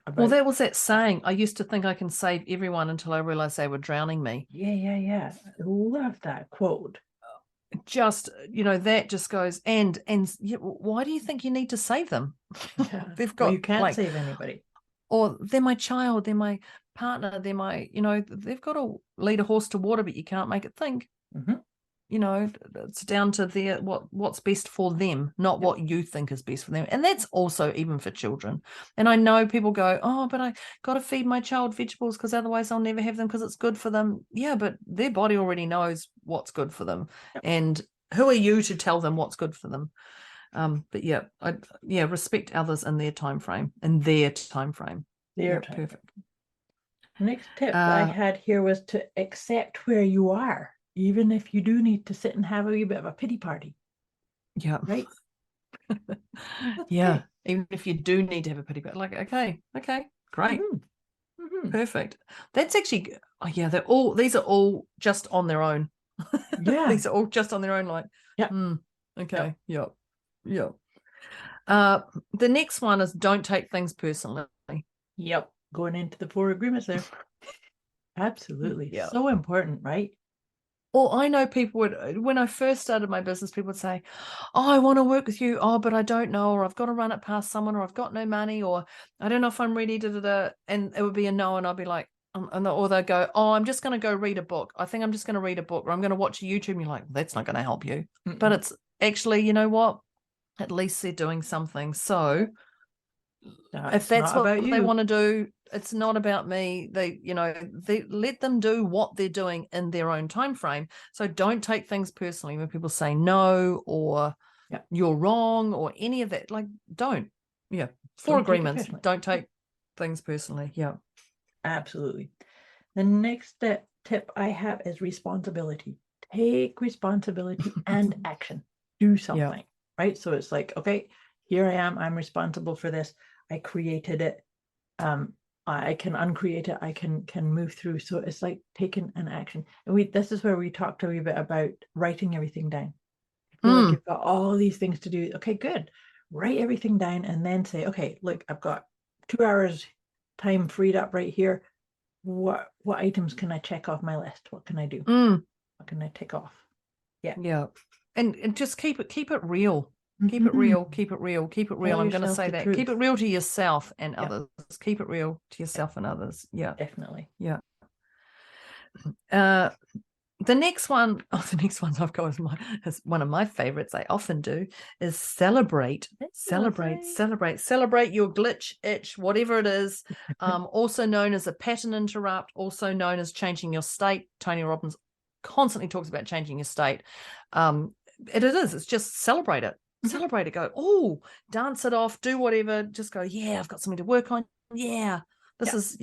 S2: about.
S1: Well, that was that saying. I used to think I can save everyone until I realized they were drowning me.
S2: Yeah. I love that quote.
S1: Just, that just goes, and why do you think you need to save them?
S2: Yeah.
S1: They've got,
S2: you can't save anybody.
S1: Or they're my child, they're my partner, they're my, they've got to lead a horse to water, but you can't make it think. It's down to what's best for them, not what you think is best for them. And that's also even for children. And I know people go, oh, but I got to feed my child vegetables because otherwise I'll never have them because it's good for them. Yeah, but their body already knows what's good for them. Yep. And who are you to tell them what's good for them? But respect others in their time frame. Perfect.
S2: Next tip I had here was to accept where you are, even if you do need to sit and have a wee bit of a pity party.
S1: Yeah.
S2: Right.
S1: Yeah. Okay. Even if you do need to have a pity party, like, okay, great. Perfect. That's actually, these are all just on their own.
S2: Yeah.
S1: These are all just on their own, like, okay. Yep. The next one is don't take things personally.
S2: Yep. Going into the 4 agreements there. Absolutely.
S1: Yeah.
S2: So important, right?
S1: Well, I know people when I first started my business, people would say, oh, I want to work with you. Oh, but I don't know, or I've got to run it past someone, or I've got no money, or I don't know if I'm ready, and it would be a no. And I'd be like, or they'll go, oh, I'm just going to go read a book. I think I'm just going to read a book, or I'm going to watch a YouTube. And you're like, that's not going to help you. But it's actually, you know what? At least they're doing something. So if that's what they want to do, it's not about me. They let them do what they're doing in their own time frame. So don't take things personally when people say no or you're wrong or any of that. Like, don't. Yeah. 4 agreements. Don't take things personally. Yeah.
S2: Absolutely. The next tip I have is responsibility. Take responsibility and action. Do something. Right? So it's like, okay, here I am. I'm responsible for this. I created it. I can uncreate it. I can move through. So it's like taking an action. And this is where we talked a wee bit about writing everything down. Like you've got all these things to do. Okay, good. Write everything down and then say, okay, look, I've got 2 hours time freed up right here. What items can I check off my list? What can I do? What can I tick off? Yeah.
S1: And just keep it real. Keep it real. Keep it real. Keep it real.
S2: Tell
S1: I'm going to say that. Keep it real to yourself and others. Keep it real to yourself and others. Yeah.
S2: Definitely.
S1: Yeah. The next one I've got is one of my favorites. I often do is celebrate your glitch, itch, whatever it is. Also known as a pattern interrupt, also known as changing your state. Tony Robbins constantly talks about changing your state. It is. It's just celebrate it. Celebrate it. Go, oh, dance it off. Do whatever. Just go, yeah, I've got something to work on. Yeah, this is,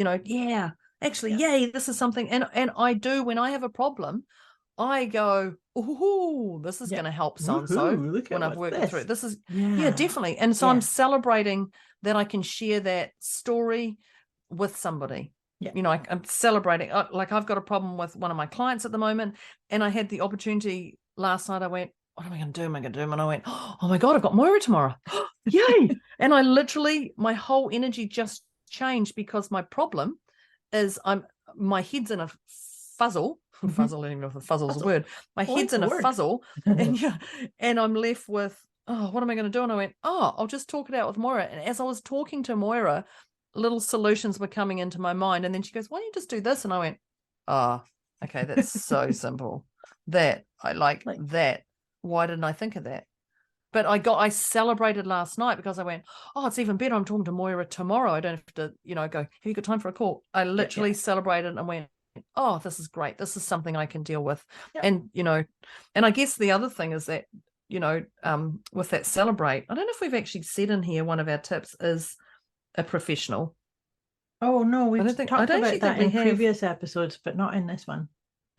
S1: actually, yay, this is something. And I do, when I have a problem, I go, oh, this is going to help so-and-so when I've worked it through. This is, definitely. And so I'm celebrating that I can share that story with somebody. Yeah. I'm celebrating. Like I've got a problem with one of my clients at the moment, and I had the opportunity last night. I went, what am I going to do? And I went, oh my God, I've got Moira tomorrow. Yay. And I literally, my whole energy just changed because my problem is my head's in a fuzzle.
S2: Mhm.
S1: Fuzzle, I don't even know if fuzzle's
S2: Fuzzle.
S1: a word. My
S2: I like
S1: head's in
S2: the
S1: a
S2: word.
S1: fuzzle, and I'm left with, oh, what am I going to do? And I went, oh, I'll just talk it out with Moira. And as I was talking to Moira, little solutions were coming into my mind. And then she goes, why don't you just do this? And I went, oh, okay, that's so simple. That I like that. Why didn't I think of that? But I celebrated last night because I went, oh, it's even better. I'm talking to Moira tomorrow. I don't have to, go, have you got time for a call? I literally celebrated and went, oh, this is great. This is something I can deal with.
S2: Yep.
S1: And, and I guess the other thing is that, with that celebrate, I don't know if we've actually said in here, one of our tips is a professional.
S2: Oh, no, we've
S1: don't
S2: talked
S1: actually
S2: about that
S1: think
S2: in
S1: we have.
S2: previous episodes, but not in this one.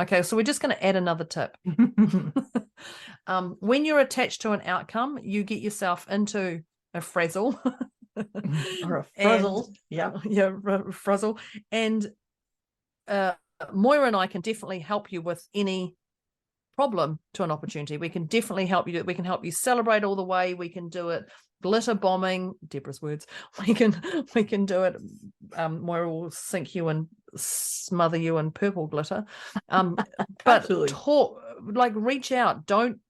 S1: Okay, so we're just going to add another tip. When you're attached to an outcome, you get yourself into a frazzle.
S2: Or a frizzle.
S1: Frizzle. And Moira and I can definitely help you with any problem to an opportunity. We can definitely help you do it. We can help you celebrate all the way. We can do it glitter bombing, Deborah's words. We can do it. Moira will sink you and smother you in purple glitter. But
S2: Absolutely.
S1: reach out. Don't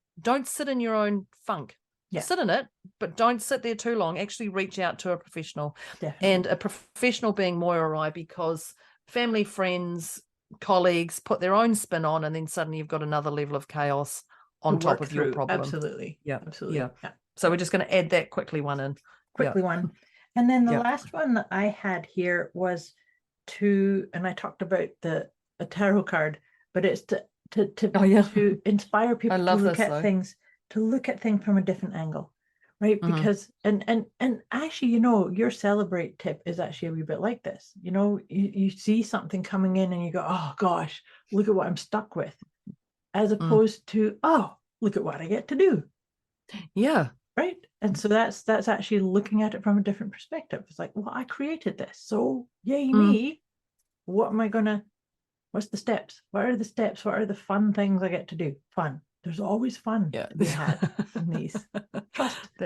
S1: sit in your own funk.
S2: Yeah.
S1: Sit in it, but don't sit there too long. Actually reach out to a professional.
S2: Definitely.
S1: And a professional being Moira or I, because family, friends, colleagues put their own spin on, and then suddenly you've got another level of chaos on top of your problem.
S2: Absolutely.
S1: Yeah.
S2: Absolutely.
S1: Yeah. So we're just going to add that quickly one in.
S2: One. And then the
S1: Yeah.
S2: last one that I had here was and I talked about a tarot card, but it's to inspire people to look at things from a different angle, right?
S1: Mhm.
S2: Because and actually, your celebrate tip is actually a wee bit like this. You see something coming in and you go, oh gosh, look at what I'm stuck with, as opposed to, oh, look at what I get to do.
S1: Yeah.
S2: Right. And so that's actually looking at it from a different perspective. It's like, well, I created this, so yay me. What's the steps? What are the steps? What are the fun things I get to do? Fun. There's always fun to be had in these.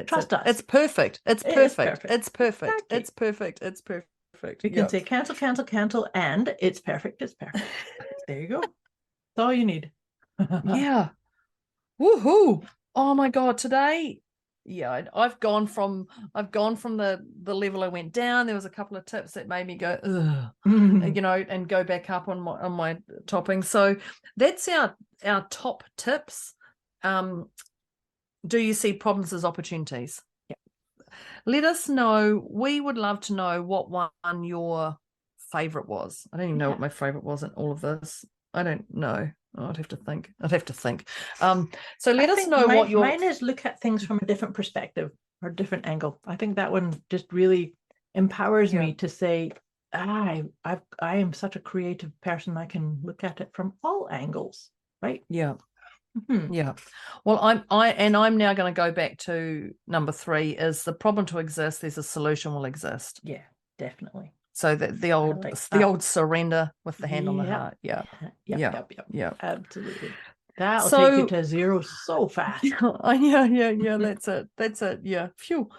S2: Trust us.
S1: It's perfect. It's perfect. It's perfect.
S2: Exactly.
S1: It's perfect. It's perfect.
S2: You can say cancel, and it's perfect. It's perfect. There you go. That's all you need.
S1: Yeah. Woohoo. Oh my God. Today, I've gone from the level I went down. There was a couple of tips that made me go, ugh, and go back up on my topping. So that's our top tips. Do you see problems as opportunities?
S2: Yeah.
S1: Let us know. We would love to know what one your favorite was. I don't even know what my favorite was in all of this. I don't know. I'd have to think. So let us know what your...
S2: Mine is look at things from a different perspective or different angle. I think that one just really empowers me to say, I am such a creative person. I can look at it from all angles, right?
S1: Yeah. Mm-hmm. Yeah. Well, I'm now going to go back to number 3 is the problem to exist. There's a solution will exist.
S2: Yeah, definitely.
S1: So that the old surrender with the hand on the heart. Yeah.
S2: Yep. Absolutely. That'll take you to 0 so fast.
S1: Yeah. That's it. Yeah. Phew.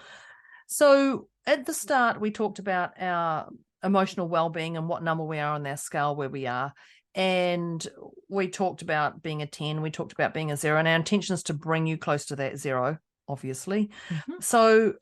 S1: So at the start, we talked about our emotional well-being and what number we are on our scale where we are. And we talked about being a 10. We talked about being a 0. And our intention is to bring you close to that 0, obviously. Mm-hmm. So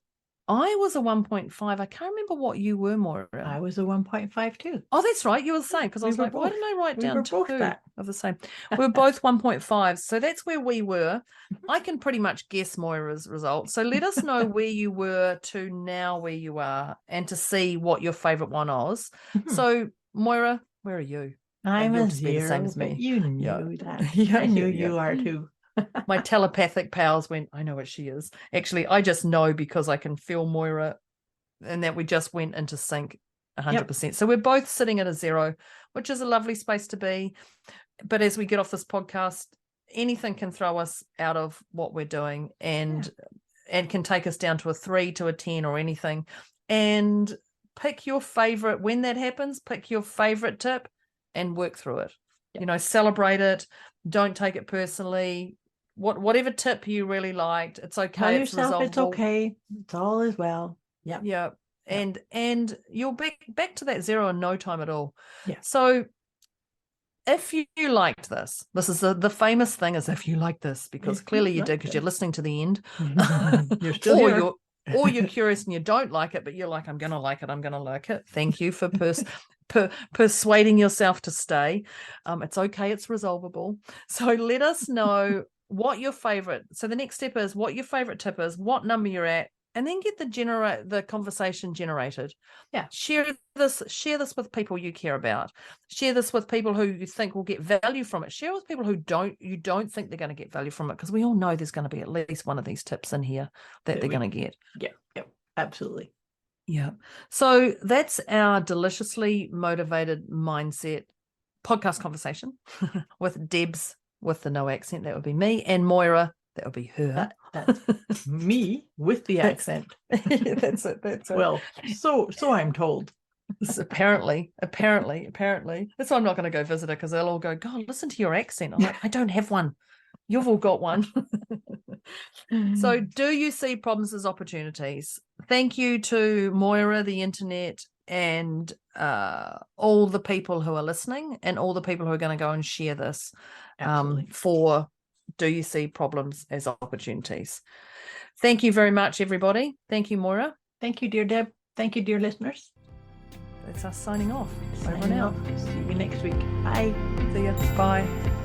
S1: I was a 1.5. I can't remember what you were, Moira.
S2: I was a 1.5 too.
S1: Oh, that's right. You were the same, because I was like, why didn't I write down 2 of the same? We were both 1.5. So that's where we were. I can pretty much guess Moira's result. So let us know where you were to now where you are, and to see what your favorite one was. So Moira, where are you?
S2: I'm a
S1: 0,
S2: the same as me. You knew that. I knew you are too.
S1: My telepathic powers went, I know what she is. Actually, I just know because I can feel Moira, and that we just went into sync 100%. Yep. So we're both sitting at a 0, which is a lovely space to be. But as we get off this podcast, anything can throw us out of what we're doing and can take us down to a 3, to a 10, or anything. And pick your favorite. When that happens, pick your favorite tip and work through it. Yep. Celebrate it. Don't take it personally. Whatever tip you really liked, it's okay.
S2: Tell yourself it's okay. It's all as well. Yeah.
S1: Yeah. And you'll be back to that 0 in no time at all.
S2: Yeah.
S1: So if you liked this is the famous thing is if you like this, because
S2: If
S1: clearly
S2: you
S1: you did,
S2: like
S1: because you're
S2: this.
S1: listening to the end.
S2: You're still
S1: or
S2: here.
S1: you're curious and you don't like it, but you're like, I'm gonna like it. Thank you for persuading yourself to stay. It's okay, it's resolvable. So let us know what your favorite. So the next step is what your favorite tip is, what number you're at, and then get the conversation generated.
S2: Yeah.
S1: Share this with people you care about. Share this with people who you think will get value from it. Share with people who you don't think they're going to get value from it, because we all know there's going to be at least one of these tips in here that they're going to get.
S2: Yep, absolutely.
S1: Yeah. So that's our deliciously motivated mindset podcast conversation with Debz with the no accent. That would be me, and Moira. That would be her.
S2: That's me with the accent.
S1: That's it.
S2: Well, so I'm told.
S1: Apparently. That's why I'm not going to go visit her, because they'll all go, God, listen to your accent. I'm like, I don't have one. You've all got one. So do you see problems as opportunities? Thank you to Moira, the internet, and all the people who are listening, and all the people who are going to go and share this for do you see problems as opportunities? Thank you very much, everybody. Thank you, Moira.
S2: Thank you, dear Deb. Thank you, dear listeners.
S1: That's us signing off.
S2: Signing off. See you next week. Bye.
S1: See ya. Bye.